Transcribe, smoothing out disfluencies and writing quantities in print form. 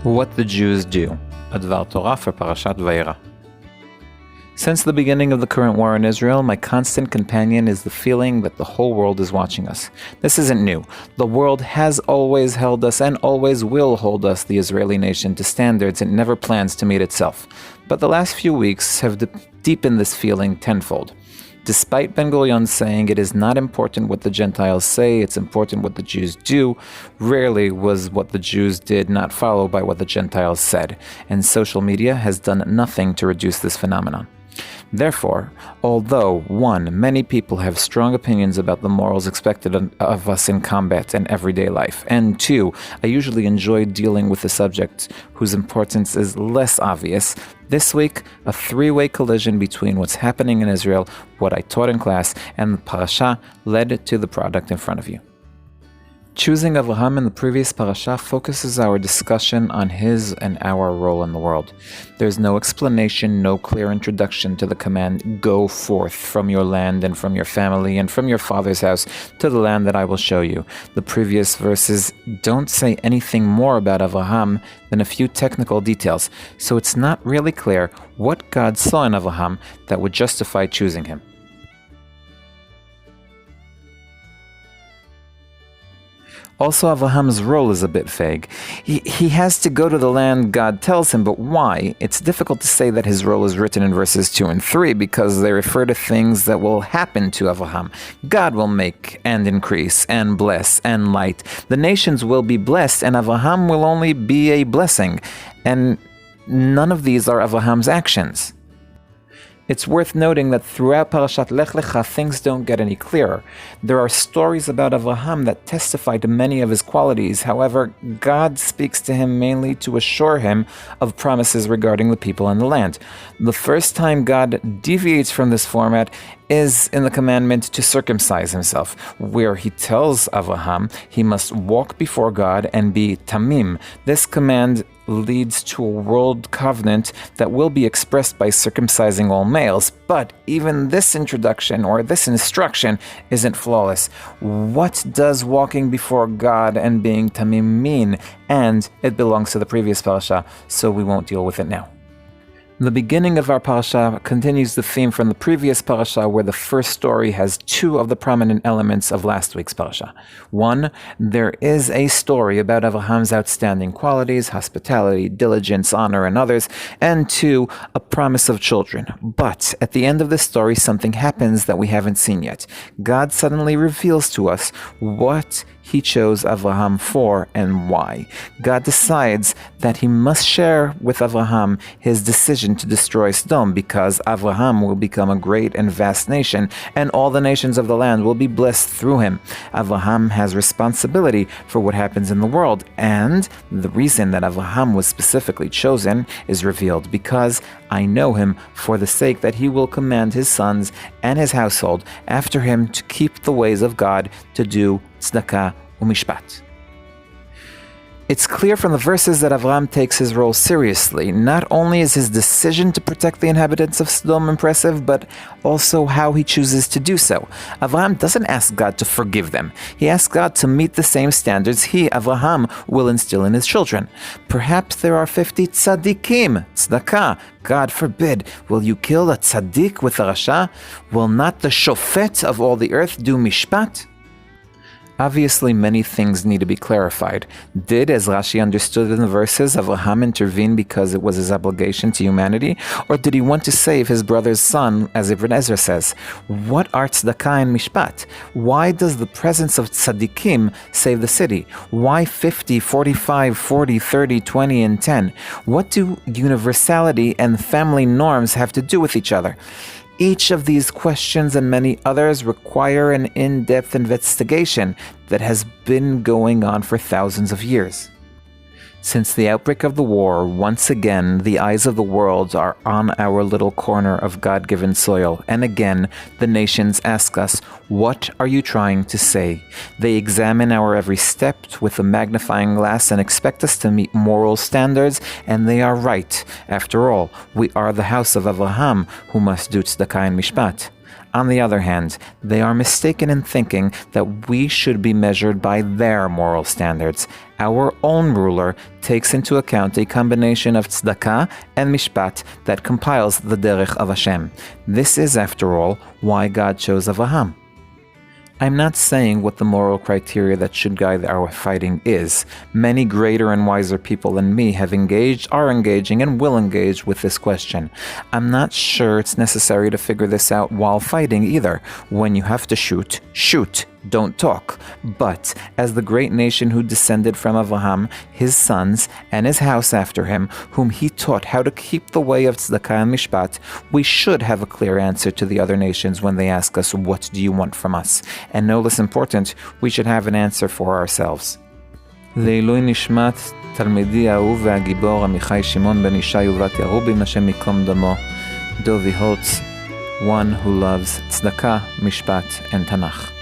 What the Jews do, a Dvar Torah for Parashat Vayera. Since the beginning of the current war in Israel, my constant companion is the feeling that the whole world is watching us. This isn't new. The world has always held us and always will hold us, the Israeli nation, to standards it never plans to meet itself. But the last few weeks have deepened this feeling tenfold. Despite Ben-Gurion saying it is not important what the Gentiles say, it's important what the Jews do, rarely was what the Jews did not followed by what the Gentiles said, and social media has done nothing to reduce this phenomenon. Therefore, although 1. Many people have strong opinions about the morals expected of us in combat and everyday life, and 2. I usually enjoy dealing with the subject whose importance is less obvious, this week, a three-way collision between what's happening in Israel, what I taught in class, and the parashah led to the product in front of you. Choosing Avraham in the previous parashah focuses our discussion on his and our role in the world. There's no explanation, no clear introduction to the command, go forth from your land and from your family and from your father's house to the land that I will show you. The previous verses don't say anything more about Avraham than a few technical details, so it's not really clear what God saw in Avraham that would justify choosing him. Also, Avraham's role is a bit vague. He has to go to the land God tells him, but why? It's difficult to say that his role is written in verses 2 and 3 because they refer to things that will happen to Avraham. God will make and increase and bless and light. The nations will be blessed and Avraham will only be a blessing. And none of these are Avraham's actions. It's worth noting that throughout Parashat Lech Lech things don't get any clearer. There are stories about Avraham that testify to many of his qualities. However, God speaks to him mainly to assure him of promises regarding the people and the land. The first time God deviates from this format is in the commandment to circumcise himself, where he tells Avraham he must walk before God and be Tamim. This command leads to a world covenant that will be expressed by circumcising all males. But even this introduction or this instruction isn't flawless. What does walking before God and being Tamim mean? And it belongs to the previous parasha, so we won't deal with it now. The beginning of our parasha continues the theme from the previous parasha, where the first story has two of the prominent elements of last week's parasha. 1, there is a story about Avraham's outstanding qualities, hospitality, diligence, honor, and others, and 2, a promise of children. But at the end of the story, something happens that we haven't seen yet. God suddenly reveals to us what he chose Avraham for and why. God decides that he must share with Avraham his decision to destroy Sodom because Avraham will become a great and vast nation and all the nations of the land will be blessed through him. Avraham has responsibility for what happens in the world, and the reason that Avraham was specifically chosen is revealed because I know him for the sake that he will command his sons and his household after him to keep the ways of God, to do tzedakah umishpat. It's clear from the verses that Avraham takes his role seriously. Not only is his decision to protect the inhabitants of Sodom impressive, but also how he chooses to do so. Avraham doesn't ask God to forgive them. He asks God to meet the same standards he, Avraham, will instill in his children. Perhaps there are 50 tzaddikim, tzedakah. God forbid, will you kill a tzaddik with a rasha? Will not the shofet of all the earth do mishpat? Obviously, many things need to be clarified. Did, as Rashi understood in the verses, Avraham intervene because it was his obligation to humanity? Or did he want to save his brother's son, as Ibn Ezra says? What are tzedakah and mishpat? Why does the presence of tzaddikim save the city? Why 50, 45, 40, 30, 20, and 10? What do universality and family norms have to do with each other? Each of these questions and many others require an in-depth investigation that has been going on for thousands of years. Since the outbreak of the war, once again, the eyes of the world are on our little corner of God-given soil, and again, the nations ask us, what are you trying to say? They examine our every step with a magnifying glass and expect us to meet moral standards, and they are right. After all, we are the house of Avraham, who must do tzedakah and mishpat. On the other hand, they are mistaken in thinking that we should be measured by their moral standards. Our own ruler takes into account a combination of tzedakah and mishpat that compiles the derech of Hashem. This is, after all, why God chose Avraham. I'm not saying what the moral criteria that should guide our fighting is. Many greater and wiser people than me have engaged, are engaging, and will engage with this question. I'm not sure it's necessary to figure this out while fighting either. When you have to shoot, shoot. Don't talk. But, as the great nation who descended from Avraham, his sons, and his house after him, whom he taught how to keep the way of tzedakah and mishpat, we should have a clear answer to the other nations when they ask us, what do you want from us? And no less important, we should have an answer for ourselves. לעילוי נשמת תלמידי האהוב והגיבור עמיחי שמעון בן ישי ובת ירובים השם ייקום דמו, deviates, one who loves tzedakah, mishpat, and Tanakh.